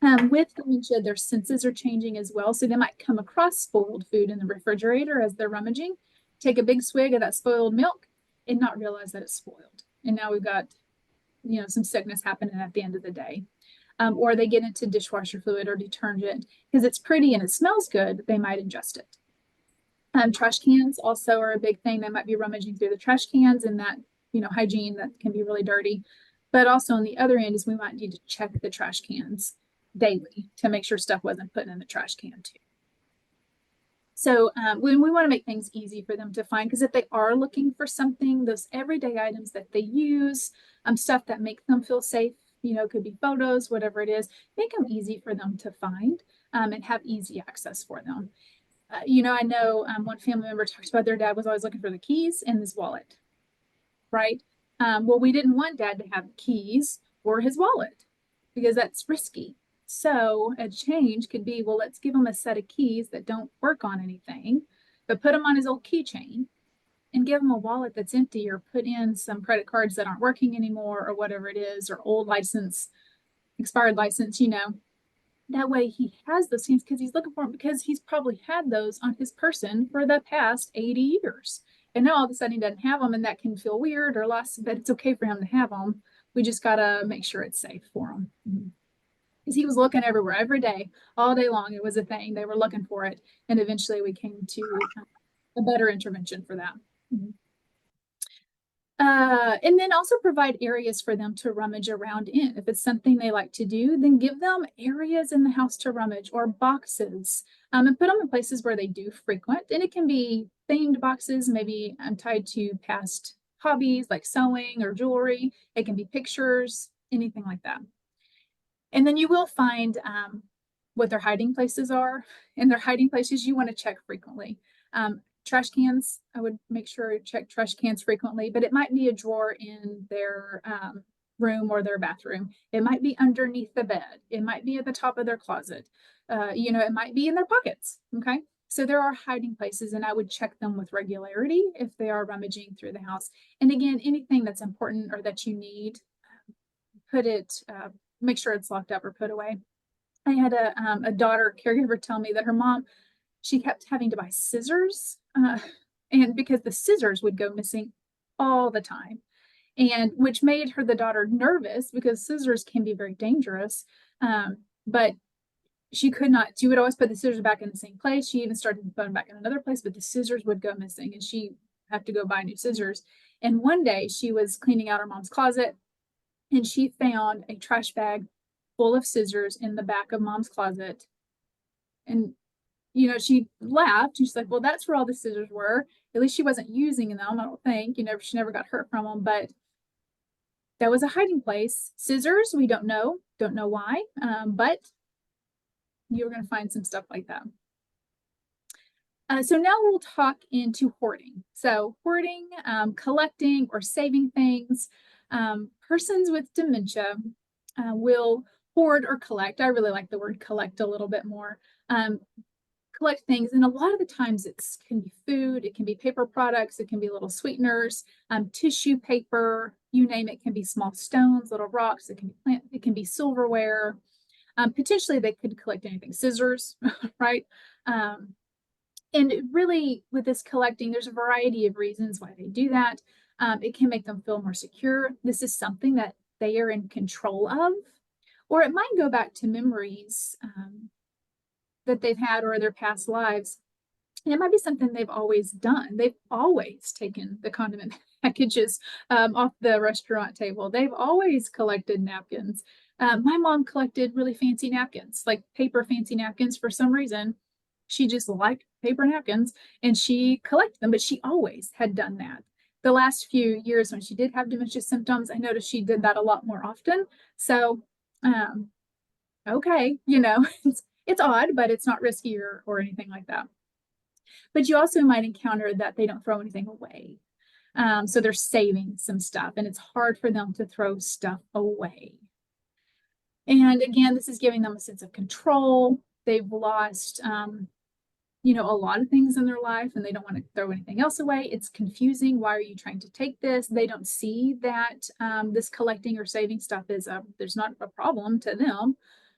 With dementia, their senses are changing as well. So they might come across spoiled food in the refrigerator as they're rummaging, take a big swig of that spoiled milk and not realize that it's spoiled. And now we've got, you know, some sickness happening at the end of the day. Or they get into dishwasher fluid or detergent because it's pretty and it smells good, they might ingest it. Trash cans also are a big thing. They might be rummaging through the trash cans and that, you know, hygiene that can be really dirty. But also on the other end is we might need to check the trash cans daily to make sure stuff wasn't put in the trash can too. So when we want to make things easy for them to find, because if they are looking for something, those everyday items that they use, stuff that make them feel safe, you know, could be photos, whatever it is, make them easy for them to find and have easy access for them. You know, I know one family member talked about their dad was always looking for the keys and his wallet, right? Well, we didn't want dad to have the keys or his wallet because that's risky. So a change could be, well, let's give him a set of keys that don't work on anything, but put him on his old keychain and give him a wallet that's empty or put in some credit cards that aren't working anymore or whatever it is, or old license, expired license, you know. That way he has those things because he's looking for them because he's probably had those on his person for the past 80 years. And now all of a sudden he doesn't have them and that can feel weird or lost, but it's okay for him to have them. We just got to make sure it's safe for him. Because he was looking everywhere, every day, all day long. It was a thing. They were looking for it. And eventually we came to a better intervention for that. And then also provide areas for them to rummage around in. If it's something they like to do, then give them areas in the house to rummage or boxes and put them in places where they do frequent. And it can be themed boxes, maybe tied to past hobbies like sewing or jewelry. It can be pictures, anything like that. And then you will find what their hiding places are. And their hiding places you want to check frequently. Trash cans, I would make sure to check trash cans frequently, but it might be a drawer in their room or their bathroom. It might be underneath the bed. It might be at the top of their closet. You know, it might be in their pockets. Okay. So there are hiding places and I would check them with regularity if they are rummaging through the house. And again, anything that's important or that you need, make sure it's locked up or put away. I had a daughter caregiver tell me that her mom, she kept having to buy scissors and because the scissors would go missing all the time, and which made the daughter nervous because scissors can be very dangerous. But she would always put the scissors back in the same place. She even started to put them back in another place, but the scissors would go missing and she had to go buy new scissors. And one day she was cleaning out her mom's closet and she found a trash bag full of scissors in the back of mom's closet. And you know, she laughed and she's like, well, that's where all the scissors were. At least she wasn't using them, I don't think. You know, she never got hurt from them, but that was a hiding place. Scissors, we don't know why, but you're going to find some stuff like that. So now we'll talk into hoarding. So hoarding, collecting or saving things. Persons with dementia will hoard or collect. I really like the word collect a little bit more. Collect things, and a lot of the times it can be food, it can be paper products, it can be little sweeteners, tissue paper, you name it. Can be small stones, little rocks, it can be it can be silverware. Potentially they could collect anything, scissors, right? And really, with this collecting, there's a variety of reasons why they do that. It can make them feel more secure. This is something that they are in control of, or it might go back to memories that they've had or their past lives. And it might be something they've always done. They've always taken the condiment packages off the restaurant table. They've always collected napkins. My mom collected really fancy napkins, like paper fancy napkins for some reason. She just liked paper napkins and she collected them, but she always had done that. The last few years when she did have dementia symptoms, I noticed she did that a lot more often. So, okay, it's odd, but it's not risky or anything like that. But you also might encounter that they don't throw anything away. So they're saving some stuff and it's hard for them to throw stuff away. And again, this is giving them a sense of control. They've lost, a lot of things in their life and they don't want to throw anything else away. It's confusing. Why are you trying to take this? They don't see that this collecting or saving stuff there's not a problem to them,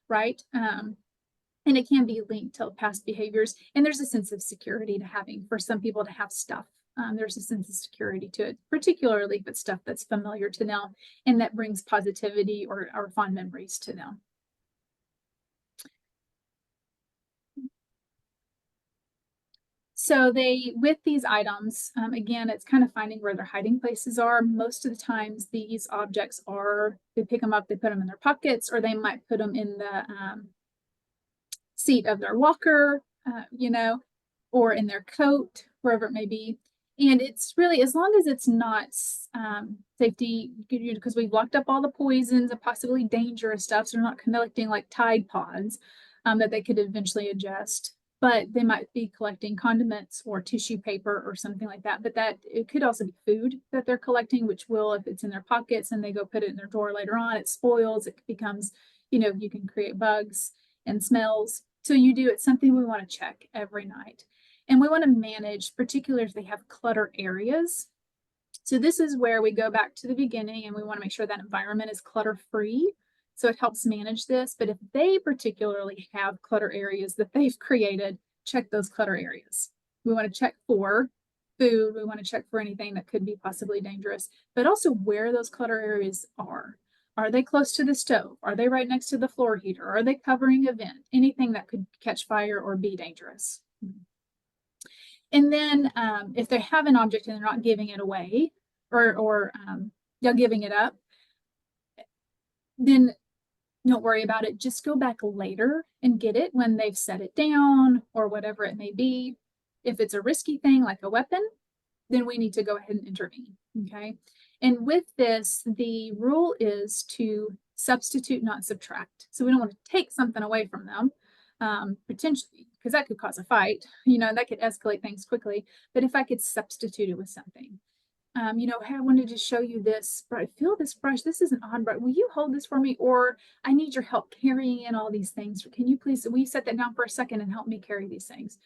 right? And it can be linked to past behaviors. And there's a sense of security to having, for some people, to have stuff. There's a sense of security to it, particularly if it's stuff that's familiar to them and that brings positivity or fond memories to them. So with these items, again, it's kind of finding where their hiding places are. Most of the times these objects they pick them up, they put them in their pockets, or they might put them in the seat of their walker, or in their coat, wherever it may be. And it's really, as long as it's not safety, because we've locked up all the poisons and possibly dangerous stuff, so they're not collecting like Tide Pods that they could eventually ingest. But they might be collecting condiments or tissue paper or something like that. But it could also be food that they're collecting, which will, if it's in their pockets and they go put it in their drawer later on, it spoils, it becomes, you can create bugs and smells. So it's something we want to check every night. And we want to manage, particularly if they have clutter areas. So this is where we go back to the beginning and we want to make sure that environment is clutter free. So it helps manage this. But if they particularly have clutter areas that they've created, check those clutter areas. We want to check for food. We want to check for anything that could be possibly dangerous, but also where those clutter areas are. Are they close to the stove? Are they right next to the floor heater? Are they covering a vent? Anything that could catch fire or be dangerous. And then if they have an object and they're not giving it away or giving it up, then don't worry about it. Just go back later and get it when they've set it down or whatever it may be. If it's a risky thing like a weapon, then we need to go ahead and intervene, okay? And with this, the rule is to substitute, not subtract. So we don't want to take something away from them, potentially, because that could cause a fight, that could escalate things quickly. But if I could substitute it with something, hey, I wanted to show you this, but I feel this brush, this is an odd brush. Will you hold this for me? Or I need your help carrying in all these things. Can you please, will you set that down for a second and help me carry these things?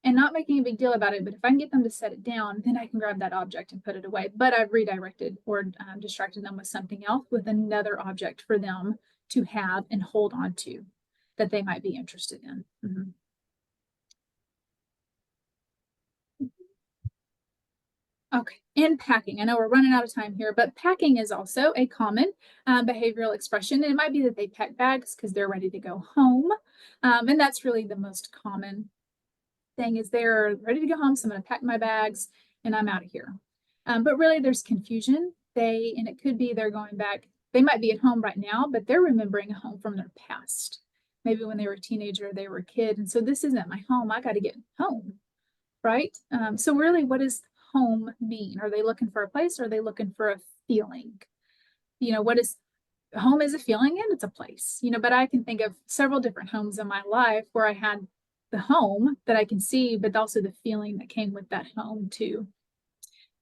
And not making a big deal about it, but if I can get them to set it down, then I can grab that object and put it away. But I've redirected or distracted them with something else, with another object for them to have and hold on to that they might be interested in. Mm-hmm. Okay, and packing. I know we're running out of time here, but packing is also a common behavioral expression. It might be that they pack bags because they're ready to go home. And that's really the most common thing, is they're ready to go home. So I'm going to pack my bags and I'm out of here. But really there's confusion. And it could be they're going back. They might be at home right now, but they're remembering a home from their past. Maybe when they were a teenager, they were a kid. And so this isn't my home. I got to get home, right? So really, what does home mean? Are they looking for a place or are they looking for a feeling? What is home? Is a feeling and it's a place, but I can think of several different homes in my life where I had the home that I can see, but also the feeling that came with that home too.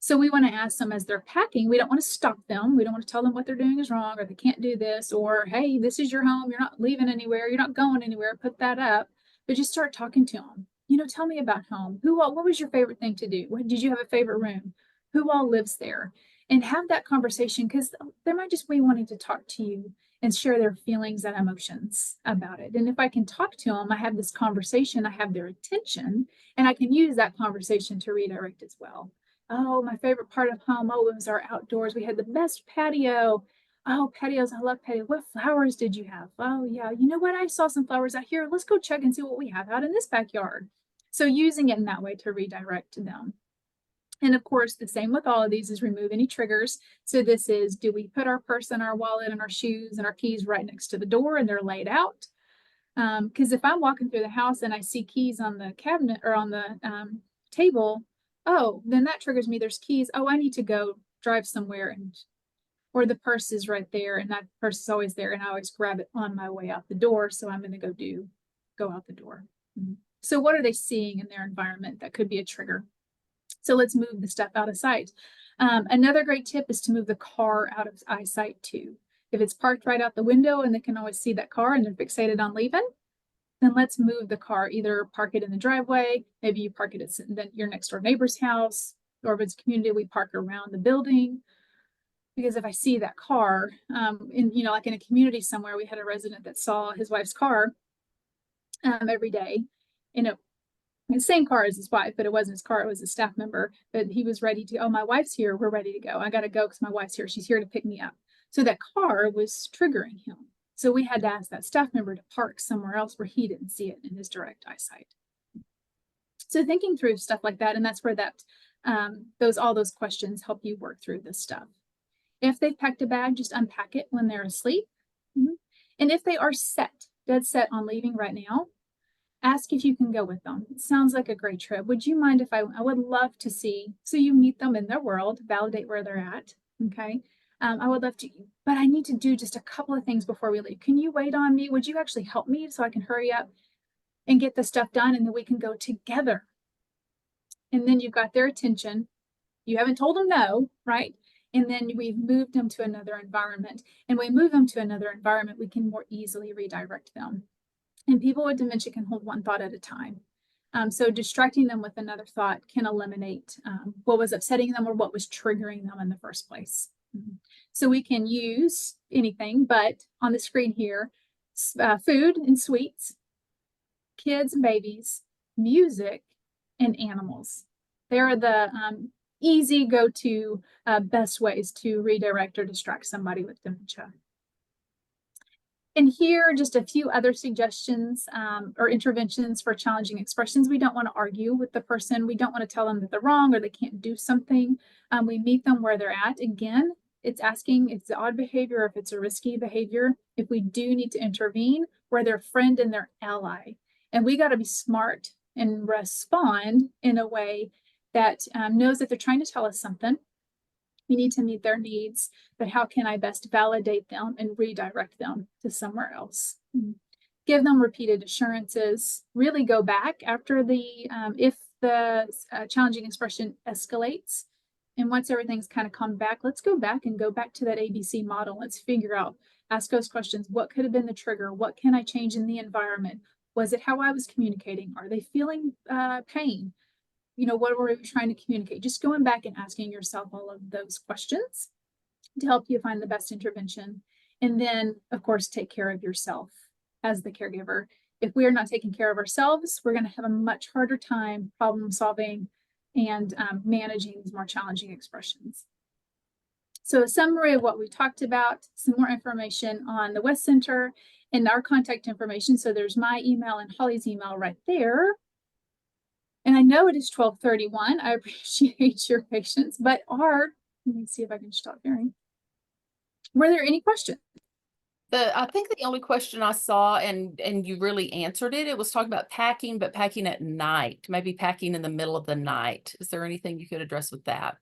So we want to ask them as they're packing. We don't want to stop them. We don't want to tell them what they're doing is wrong or they can't do this, or hey, this is your home. You're not leaving anywhere. You're not going anywhere. Put that up. But just start talking to them. Tell me about home. What was your favorite thing to do? Did you have a favorite room? Who all lives there? And have that conversation, because they might just be wanting to talk to you and share their feelings and emotions about it. And if I can talk to them, I have this conversation, I have their attention, and I can use that conversation to redirect as well. Oh, my favorite part of home. Oh, it was our outdoors. We had the best patio. Oh, patios. I love patio. What flowers did you have? Oh, yeah. You know what? I saw some flowers out here. Let's go check and see what we have out in this backyard. So using it in that way to redirect them. And of course, the same with all of these is remove any triggers. So this is, do we put our purse and our wallet and our shoes and our keys right next to the door and they're laid out? Because if I'm walking through the house and I see keys on the cabinet or on the table, oh, then that triggers me. There's keys. Oh, I need to go drive somewhere, or the purse is right there and that purse is always there and I always grab it on my way out the door. So I'm going to go out the door. So what are they seeing in their environment that could be a trigger? So let's move the stuff out of sight. Another great tip is to move the car out of eyesight too. If it's parked right out the window and they can always see that car and they're fixated on leaving, then let's move the car. Either park it in the driveway, maybe you park it at your next door neighbor's house, or if it's community, we park around the building. Because if I see that car, like in a community somewhere, we had a resident that saw his wife's car every day. The same car as his wife, but it wasn't his car, it was a staff member. But he was ready to, oh, my wife's here, we're ready to go. I got to go because my wife's here. She's here to pick me up. So that car was triggering him. So we had to ask that staff member to park somewhere else where he didn't see it in his direct eyesight. So thinking through stuff like that, and that's where all those questions help you work through this stuff. If they've packed a bag, just unpack it when they're asleep. And if they are dead set on leaving right now, ask if you can go with them. It sounds like a great trip. Would you mind if I would love to see, so you meet them in their world, validate where they're at, okay? I would love to, but I need to do just a couple of things before we leave. Can you wait on me? Would you actually help me so I can hurry up and get the stuff done and then we can go together? And then you've got their attention. You haven't told them no, right? And then we've moved them to another environment. And when we move them to another environment, we can more easily redirect them. And people with dementia can hold one thought at a time. So distracting them with another thought can eliminate what was upsetting them or what was triggering them in the first place. So we can use anything, but on the screen here, food and sweets, kids and babies, music, and animals. They're the easy go-to best ways to redirect or distract somebody with dementia. And here are just a few other suggestions or interventions for challenging expressions. We don't want to argue with the person. We don't want to tell them that they're wrong or they can't do something. We meet them where they're at. Again, it's asking if it's odd behavior or if it's a risky behavior. If we do need to intervene, we're their friend and their ally. And we got to be smart and respond in a way that knows that they're trying to tell us something. We need to meet their needs, but how can I best validate them and redirect them to somewhere else? Give them repeated assurances, really go back after if the challenging expression escalates. And once everything's kind of come back, let's go back to that ABC model. Let's figure out, ask those questions. What could have been the trigger? What can I change in the environment? Was it how I was communicating? Are they feeling pain? What were we trying to communicate? Just going back and asking yourself all of those questions to help you find the best intervention. And then, of course, take care of yourself as the caregiver. If we are not taking care of ourselves, we're going to have a much harder time problem solving and managing these more challenging expressions. So a summary of what we talked about, some more information on the West Center and our contact information. So there's my email and Holly's email right there. And I know it is 12:31. I appreciate your patience, but let me see if I can stop hearing. Were there any questions? I think the only question I saw, and you really answered it, it was talking about packing, but packing at night, maybe packing in the middle of the night. Is there anything you could address with that?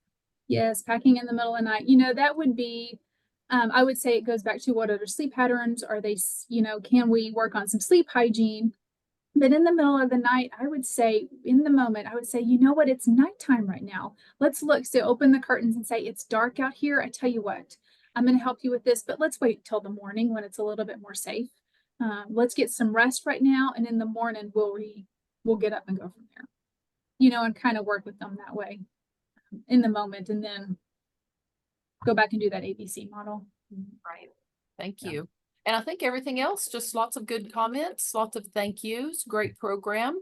Yes, packing in the middle of the night. That would be, I would say it goes back to what are their sleep patterns? Are they, can we work on some sleep hygiene? But in the middle of the night, I would say, in the moment, I would say, you know what? It's nighttime right now. Let's look. So open the curtains and say, it's dark out here. I tell you what, I'm going to help you with this, but let's wait till the morning when it's a little bit more safe. Let's get some rest right now. And in the morning, we'll get up and go from there, you know, and kind of work with them that way in the moment, and then go back and do that ABC model. Right. Thank Yeah. you. And I think everything else, just lots of good comments, lots of thank yous, great program.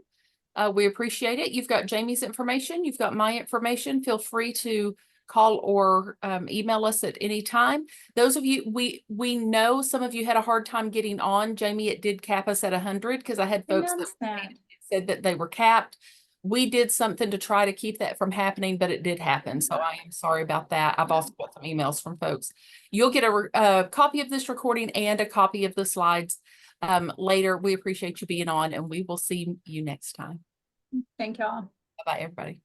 We appreciate it. You've got Jamie's information. You've got my information. Feel free to call or email us at any time. Those of you, we know some of you had a hard time getting on. Jamie, it did cap us at 100 because I had I folks noticed that. said that they were capped. We did something to try to keep that from happening, but it did happen. So I am sorry about that. I've also got some emails from folks. You'll get a copy of this recording and a copy of the slides later. We appreciate you being on, and we will see you next time. Thank y'all. Bye-bye, everybody.